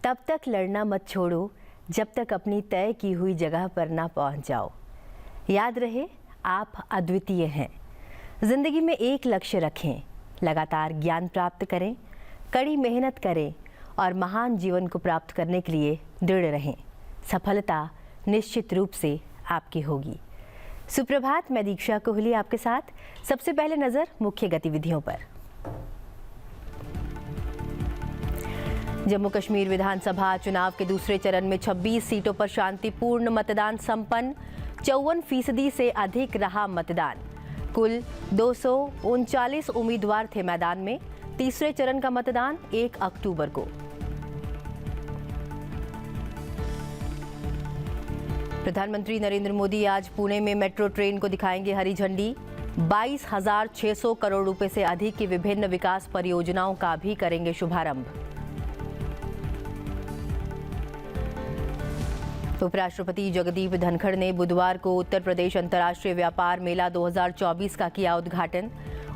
तब तक लड़ना मत छोड़ो जब तक अपनी तय की हुई जगह पर ना पहुंच जाओ। याद रहे, आप अद्वितीय हैं। जिंदगी में एक लक्ष्य रखें, लगातार ज्ञान प्राप्त करें, कड़ी मेहनत करें और महान जीवन को प्राप्त करने के लिए दृढ़ रहें। सफलता निश्चित रूप से आपकी होगी। सुप्रभात, मैं दीक्षा कोहली आपके साथ। सबसे पहले नजर मुख्य गतिविधियों पर। जम्मू कश्मीर विधानसभा चुनाव के दूसरे चरण में 26 सीटों पर शांतिपूर्ण मतदान संपन्न। 54% से अधिक रहा मतदान। कुल 239 उम्मीदवार थे मैदान में। तीसरे चरण का मतदान 1 अक्टूबर को। प्रधानमंत्री नरेंद्र मोदी आज पुणे में मेट्रो ट्रेन को दिखाएंगे हरी झंडी। 22,600 करोड़ रुपए से अधिक की विभिन्न विकास परियोजनाओं का भी करेंगे शुभारंभ। उपराष्ट्रपति जगदीप धनखड़ ने बुधवार को उत्तर प्रदेश अंतर्राष्ट्रीय व्यापार मेला 2024 का किया उद्घाटन।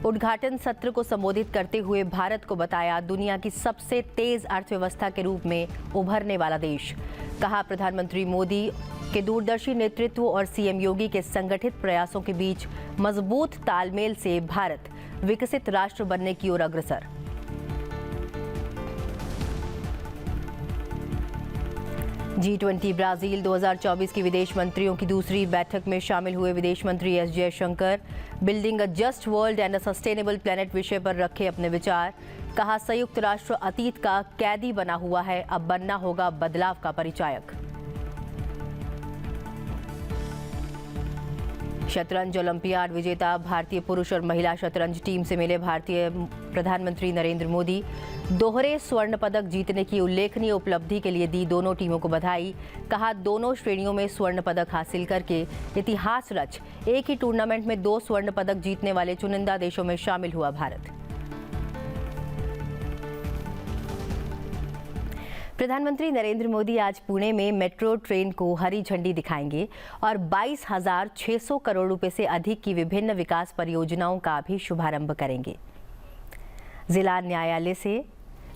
उद्घाटन सत्र को संबोधित करते हुए भारत को बताया दुनिया की सबसे तेज अर्थव्यवस्था के रूप में उभरने वाला देश। कहा, प्रधानमंत्री मोदी के दूरदर्शी नेतृत्व और सीएम योगी के संगठित प्रयासों के बीच मजबूत तालमेल से भारत विकसित राष्ट्र बनने की ओर अग्रसर। G20 ब्राजील 2024 की विदेश मंत्रियों की दूसरी बैठक में शामिल हुए विदेश मंत्री S Jaishankar. Building a just world and a sustainable planet विषय पर रखे अपने विचार। कहा, संयुक्त राष्ट्र अतीत का कैदी बना हुआ है, अब बनना होगा बदलाव का परिचायक। शतरंज ओलंपियाड विजेता भारतीय पुरुष और महिला शतरंज टीम से मिले भारतीय प्रधानमंत्री नरेंद्र मोदी। दोहरे स्वर्ण पदक जीतने की उल्लेखनीय उपलब्धि के लिए दी दोनों टीमों को बधाई। कहा, दोनों श्रेणियों में स्वर्ण पदक हासिल करके इतिहास रच एक ही टूर्नामेंट में 2 स्वर्ण पदक जीतने वाले चुनिंदा देशों में शामिल हुआ भारत। प्रधानमंत्री नरेंद्र मोदी आज पुणे में मेट्रो ट्रेन को हरी झंडी दिखाएंगे और 22,600 करोड़ रुपए से अधिक की विभिन्न विकास परियोजनाओं का भी शुभारंभ करेंगे। जिला न्यायालय से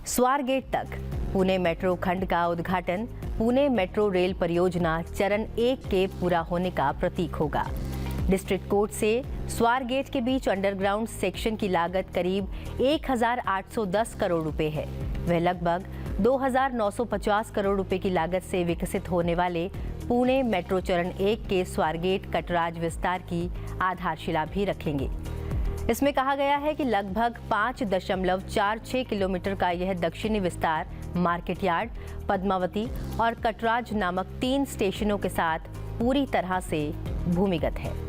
स्वारगेट तक पुणे मेट्रो खंड का उद्घाटन पुणे मेट्रो रेल परियोजना चरण 1 के पूरा होने का प्रतीक होगा। डिस्ट्रिक्ट कोर्ट से स्वारगेट के बीच अंडरग्राउंड सेक्शन की लागत करीब 1,810 करोड़ रुपए है। वह लगभग 2,950 करोड़ रुपए की लागत से विकसित होने वाले पुणे मेट्रो चरण 1 के स्वारगेट कटराज विस्तार की आधारशिला भी रखेंगे। इसमें कहा गया है कि लगभग 5.46 किलोमीटर का यह दक्षिणी विस्तार मार्केट यार्ड, पद्मावती और कटराज नामक 3 स्टेशनों के साथ पूरी तरह से भूमिगत है।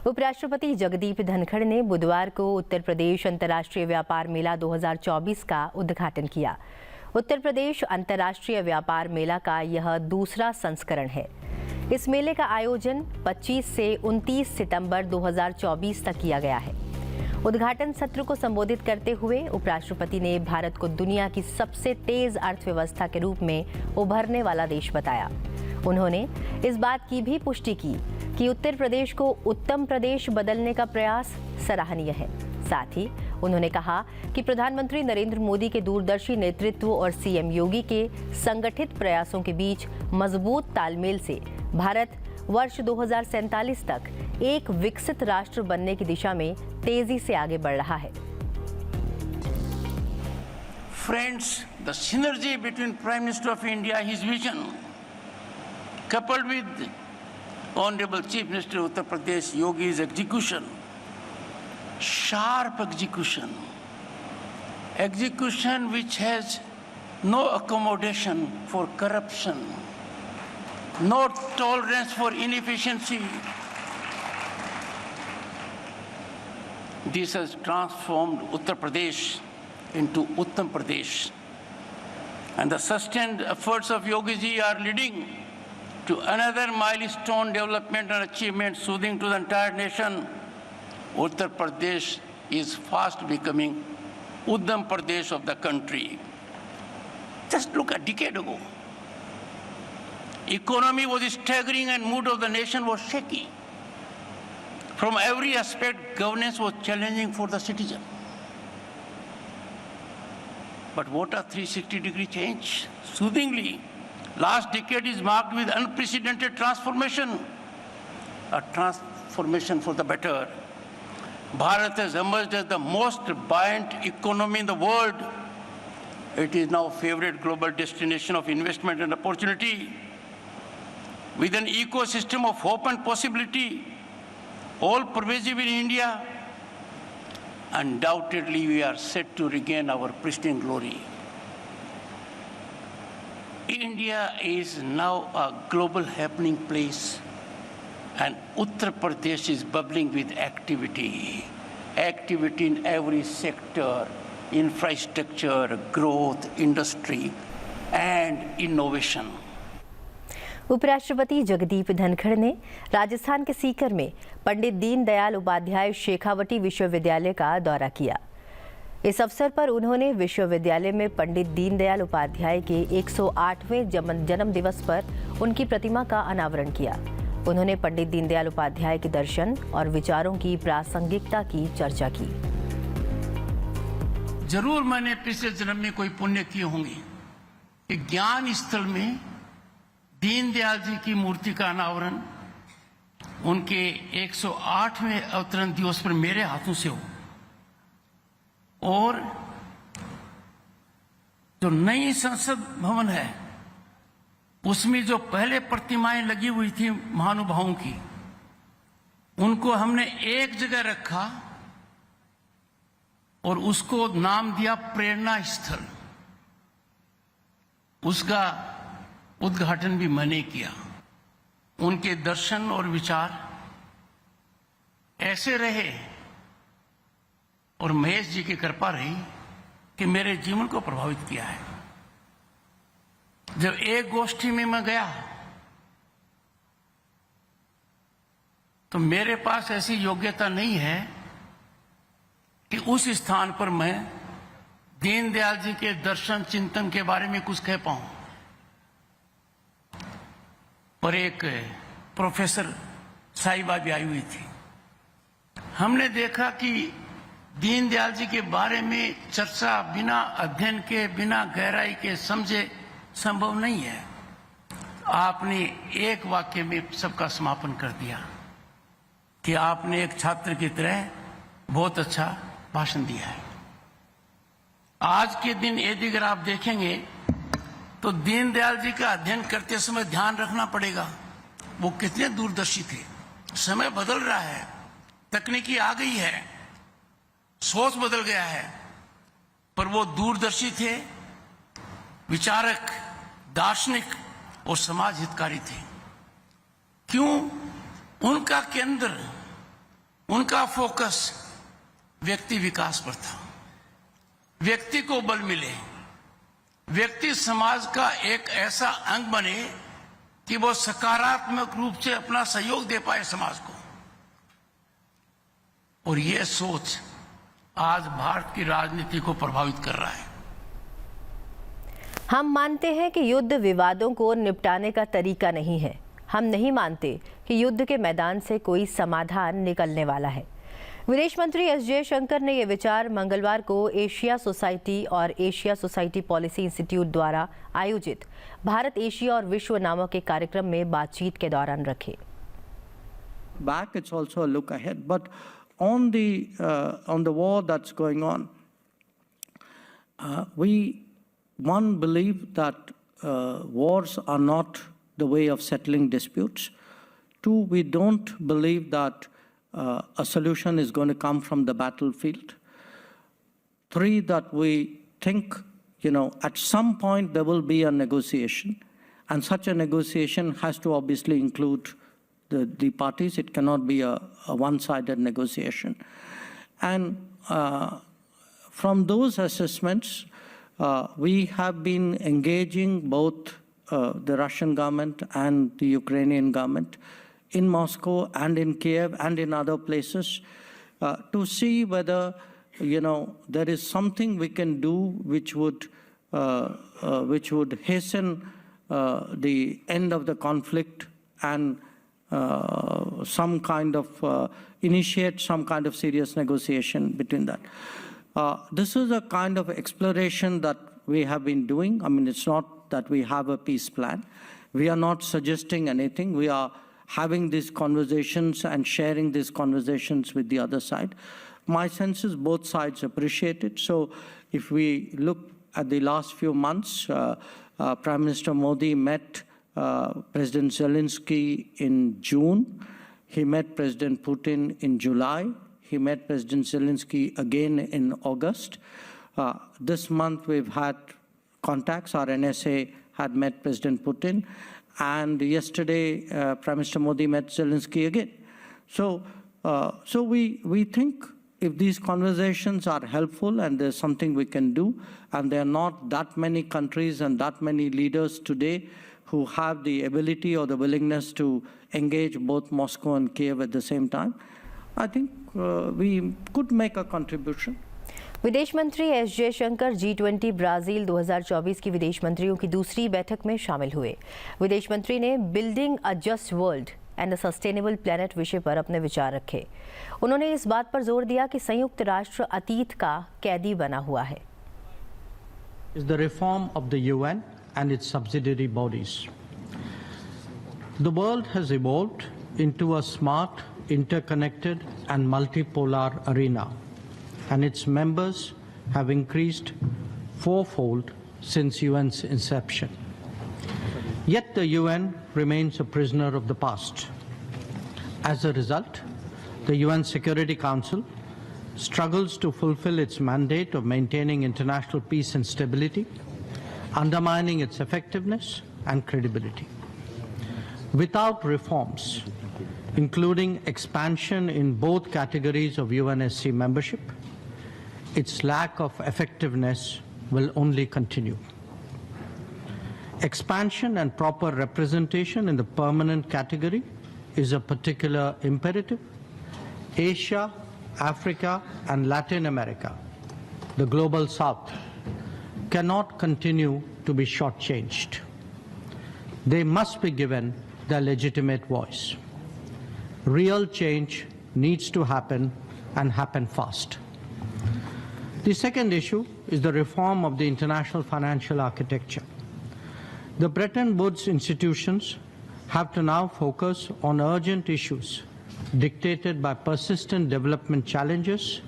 उपराष्ट्रपति जगदीप धनखड़ ने बुधवार को उत्तर प्रदेश अंतर्राष्ट्रीय व्यापार मेला 2024 का उद्घाटन किया। उत्तर प्रदेश अंतर्राष्ट्रीय व्यापार मेला का यह दूसरा संस्करण है। इस मेले का आयोजन 25 से 29 सितंबर 2024 तक किया गया है। उद्घाटन सत्र को संबोधित करते हुए उपराष्ट्रपति ने भारत को दुनिया की सबसे तेज अर्थव्यवस्था के रूप में उभरने वाला देश बताया। उन्होंने इस बात की भी पुष्टि की कि उत्तर प्रदेश को उत्तम प्रदेश बदलने का प्रयास सराहनीय है। साथ ही उन्होंने कहा कि प्रधानमंत्री नरेंद्र मोदी के दूरदर्शी नेतृत्व और सीएम योगी के संगठित प्रयासों के बीच मजबूत तालमेल से भारत वर्ष 2047 तक एक विकसित राष्ट्र बनने की दिशा में तेजी से आगे बढ़ रहा है। Friends, the synergy between Prime Minister of India, his vision, coupled with Honorable Chief Minister of Uttar Pradesh, Yogi's execution, sharp execution, execution which has no accommodation for corruption, no tolerance for inefficiency. This has transformed Uttar Pradesh into Uttam Pradesh. And the sustained efforts of Yogi ji are leading to another milestone development and achievement soothing to the entire nation. Uttar Pradesh is fast becoming Uttam Pradesh of the country. Just look, a decade ago, economy was staggering and mood of the nation was shaky. From every aspect, governance was challenging for the citizen. But what a 360-degree change. Soothingly, last decade is marked with unprecedented transformation, a transformation for the better. Bharat has emerged as the most buoyant economy in the world. It is now a favorite global destination of investment and opportunity. With an ecosystem of hope and possibility, all pervasive in India, undoubtedly we are set to regain our pristine glory. India is now a global happening place, and Uttar Pradesh is bubbling with activity. Activity in every sector, infrastructure, growth, industry, and innovation. उपराष्ट्रपति जगदीप धनखड़ ने राजस्थान के सीकर में पंडित दीनदयाल उपाध्याय शेखावटी विश्वविद्यालय का दौरा किया। इस अवसर पर उन्होंने विश्वविद्यालय में पंडित दीनदयाल उपाध्याय के 108वें जन्म दिवस पर उनकी प्रतिमा का अनावरण किया। उन्होंने पंडित दीनदयाल उपाध्याय के दर्शन और विचारों की प्रासंगिकता की चर्चा की। जरूर मैंने पिछले जन्म में कोई पुण्य किए होंगे कि ज्ञान स्थल में दीनदयाल जी की मूर्ति का अनावरण उनके 108वें अवतरण दिवस पर मेरे हाथों से हो, और जो नई संसद भवन है उसमें जो पहले प्रतिमाएं लगी हुई थी महानुभावों की, उनको हमने एक जगह रखा और उसको नाम दिया प्रेरणा स्थल। उसका उद्घाटन भी मैंने किया। उनके दर्शन और विचार ऐसे रहे और महेश जी की कृपा रही कि मेरे जीवन को प्रभावित किया है। जब एक गोष्ठी में मैं गया तो मेरे पास ऐसी योग्यता नहीं है कि उस स्थान पर मैं दीनदयाल जी के दर्शन चिंतन के बारे में कुछ कह पाऊं। पर एक प्रोफेसर साहिबा भी आई हुई थी। हमने देखा कि दीनदयाल जी के बारे में चर्चा बिना अध्ययन के, बिना गहराई के समझे संभव नहीं है। आपने एक वाक्य में सबका समापन कर दिया कि आपने एक छात्र की तरह बहुत अच्छा भाषण दिया है। आज के दिन यदि अगर आप देखेंगे तो दीनदयाल जी का अध्ययन करते समय ध्यान रखना पड़ेगा वो कितने दूरदर्शी थे। समय बदल रहा है, तकनीकी आ गई है, सोच बदल गया है, पर वो दूरदर्शी थे, विचारक, दार्शनिक और समाज हितकारी थे। क्यों? उनका केंद्र, उनका फोकस व्यक्ति विकास पर था। व्यक्ति को बल मिले, व्यक्ति समाज का एक ऐसा अंग बने कि वो सकारात्मक रूप से अपना सहयोग दे पाए समाज को। और ये सोच आज भारत की राजनीति को प्रभावित कर रहा है। हम मानते हैं कि युद्ध विवादों को निपटाने का तरीका नहीं है। हम नहीं मानते कि युद्ध के मैदान से कोई समाधान निकलने वाला है। विदेश मंत्री एस जयशंकर ने ये विचार मंगलवार को एशिया सोसाइटी और एशिया सोसाइटी पॉलिसी इंस्टीट्यूट द्वारा आयोजित भारत, एशिया और विश्व नामक एक कार्यक्रम में बातचीत के दौरान रखे। Back, it's also a look ahead. But on the war that's going on, we believe that wars are not the way of settling disputes. Two, we don't believe that a solution is going to come from the battlefield. Three, that we think, at some point there will be a negotiation, and such a negotiation has to obviously include the parties. It cannot be a one-sided negotiation. And from those assessments, we have been engaging both the Russian government and the Ukrainian government in Moscow and in Kiev and in other places to see whether, there is something we can do which would hasten the end of the conflict and initiate some kind of serious negotiation between that. This is a kind of exploration that we have been doing. I mean, it's not that we have a peace plan. We are not suggesting anything. We are having these conversations and sharing these conversations with the other side. My sense is both sides appreciate it. So if we look at the last few months, Prime Minister Modi met President Zelensky in June. He met President Putin in July. He met President Zelensky again in August. This month we've had contacts. Our NSA had met President Putin. And yesterday, Prime Minister Modi met Zelensky again. So we think if these conversations are helpful and there's something we can do, and there are not that many countries and that many leaders today who have the ability or the willingness to engage both Moscow and Kiev at the same time, I think we could make a contribution. विदेश मंत्री S Jaishankar G20 Brazil 2024 की विदेश मंत्रियों की दूसरी बैठक में शामिल हुए। विदेश मंत्री ने building a just world and a sustainable planet विषय पर अपने विचार रखे। उन्होंने इस बात पर जोर दिया कि संयुक्त राष्ट्र अतीत का कैदी बना हुआ है। Is the reform of the UN and its subsidiary bodies. The world has evolved into a smart, interconnected and multipolar arena, and its members have increased fourfold since UN's inception. Yet the UN remains a prisoner of the past. As a result, the UN Security Council struggles to fulfill its mandate of maintaining international peace and stability, undermining its effectiveness and credibility. Without reforms, including expansion in both categories of UNSC membership, its lack of effectiveness will only continue. Expansion and proper representation in the permanent category is a particular imperative. Asia, Africa, and Latin America, the global south, cannot continue to be shortchanged. They must be given their legitimate voice. Real change needs to happen and happen fast. The second issue is the reform of the international financial architecture. The Bretton Woods institutions have to now focus on urgent issues dictated by persistent development challenges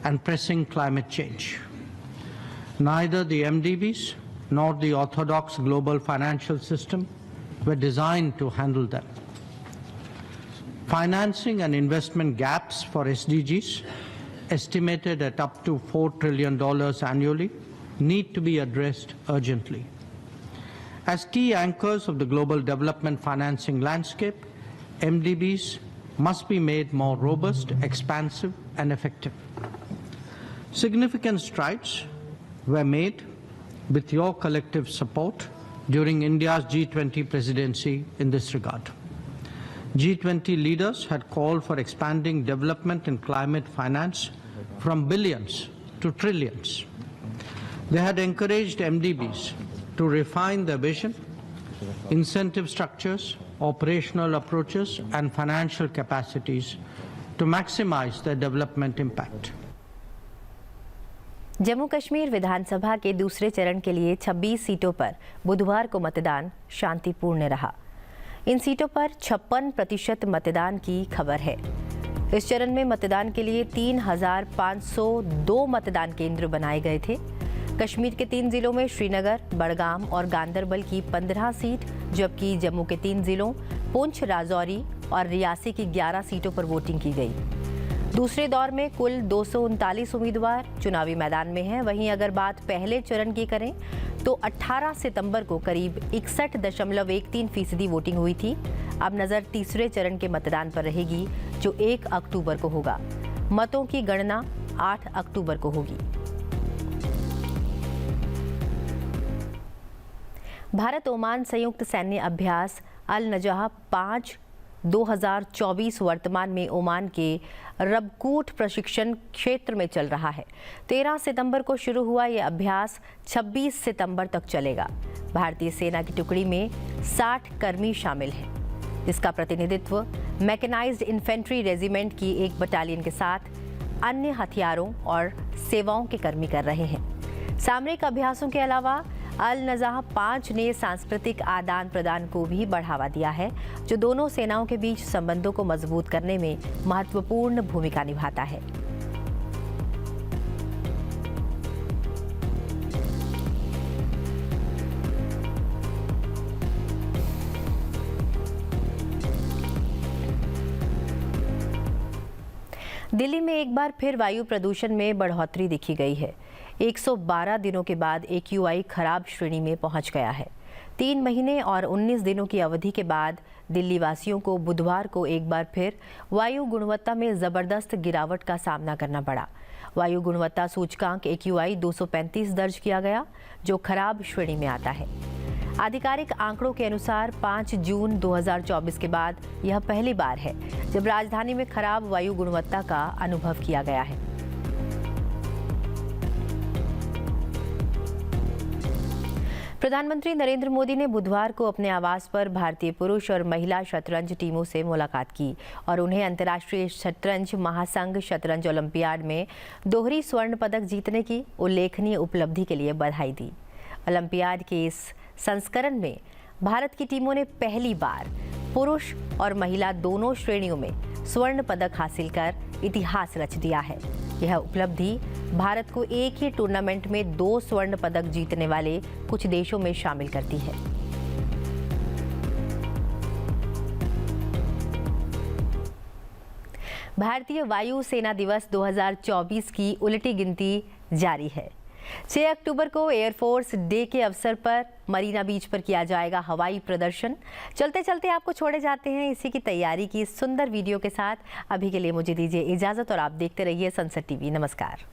and pressing climate change. Neither the MDBs nor the orthodox global financial system were designed to handle them. Financing and investment gaps for SDGs, estimated at up to $4 trillion annually, need to be addressed urgently. As key anchors of the global development financing landscape, MDBs must be made more robust, expansive, and effective. Significant strides were made with your collective support during India's G20 presidency in this regard. G20 leaders had called for expanding development and climate finance from billions to trillions. They had encouraged MDBs to refine their vision, incentive structures, operational approaches, and financial capacities to maximize their development impact. Jammu Kashmir विधानसभा के दूसरे चरण के लिए 26 सीटों पर बुधवार को मतदान शांतिपूर्ण रहा। इन सीटों पर 56% मतदान की खबर है। इस चरण में मतदान के लिए 3,502 मतदान केंद्र बनाए गए थे। कश्मीर के 3 जिलों में श्रीनगर, बड़गाम और गांदरबल की 15 सीट, जबकि जम्मू के 3 जिलों पुंछ, राजौरी और रियासी की 11 सीटों पर वोटिंग की गई। दूसरे दौर में कुल 239 उम्मीदवार चुनावी मैदान में हैं। वहीं अगर बात पहले चरण की करें तो 18 सितंबर को करीब 61.13% वोटिंग हुई थी। अब नज़र तीसरे चरण के मतदान पर रहेगी, जो 1 अक्टूबर को होगा। मतों की गणना 8 अक्टूबर को होगी। भारत ओमान संयुक्त सैन्य अभ्यास अल नजह 5 2024 वर्तमान में ओमान के रबकूट प्रशिक्षण क्षेत्र में चल रहा है। 13 सितंबर को शुरू हुआ यह अभ्यास 26 सितंबर तक चलेगा। भारतीय सेना की टुकड़ी में 60 कर्मी शामिल हैं, जिसका प्रतिनिधित्व मैकेनाइज्ड इन्फेंट्री रेजिमेंट की एक बटालियन के साथ अन्य हथियारों और सेवाओं के कर्मी कर रहे हैं। सामरिक अभ्यासों के अलावा अल नज़ाह 5 ने सांस्कृतिक आदान प्रदान को भी बढ़ावा दिया है, जो दोनों सेनाओं के बीच संबंधों को मजबूत करने में महत्वपूर्ण भूमिका निभाता है। दिल्ली में एक बार फिर वायु प्रदूषण में बढ़ोतरी दिखी गई है। 112 दिनों के बाद AQI खराब श्रेणी में पहुंच गया है। 3 महीने और 19 दिनों की अवधि के बाद दिल्ली वासियों को बुधवार को एक बार फिर वायु गुणवत्ता में जबरदस्त गिरावट का सामना करना पड़ा। वायु गुणवत्ता सूचकांक AQI 235 दर्ज किया गया, जो खराब श्रेणी में आता है। आधिकारिक आंकड़ों के अनुसार 5 जून 2024 के बाद यह पहली बार है जब राजधानी में खराब वायु गुणवत्ता का अनुभव किया गया है। प्रधानमंत्री नरेंद्र मोदी ने बुधवार को अपने आवास पर भारतीय पुरुष और महिला शतरंज टीमों से मुलाकात की और उन्हें अंतर्राष्ट्रीय शतरंज महासंघ शतरंज ओलंपियाड में दोहरी स्वर्ण पदक जीतने की उल्लेखनीय उपलब्धि के लिए बधाई दी। ओलंपियाड के इस संस्करण में भारत की टीमों ने पहली बार पुरुष और महिला दोनों श्रेणियों में स्वर्ण पदक हासिल कर इतिहास रच दिया है। यह उपलब्धि भारत को एक ही टूर्नामेंट में 2 स्वर्ण पदक जीतने वाले कुछ देशों में शामिल करती है। भारतीय वायु सेना दिवस 2024 की उलटी गिनती जारी है। 6 अक्टूबर को एयरफोर्स डे के अवसर पर मरीना बीच पर किया जाएगा हवाई प्रदर्शन। चलते चलते आपको छोड़े जाते हैं इसी की तैयारी की सुंदर वीडियो के साथ। अभी के लिए मुझे दीजिए इजाजत और आप देखते रहिए संसद टीवी। नमस्कार।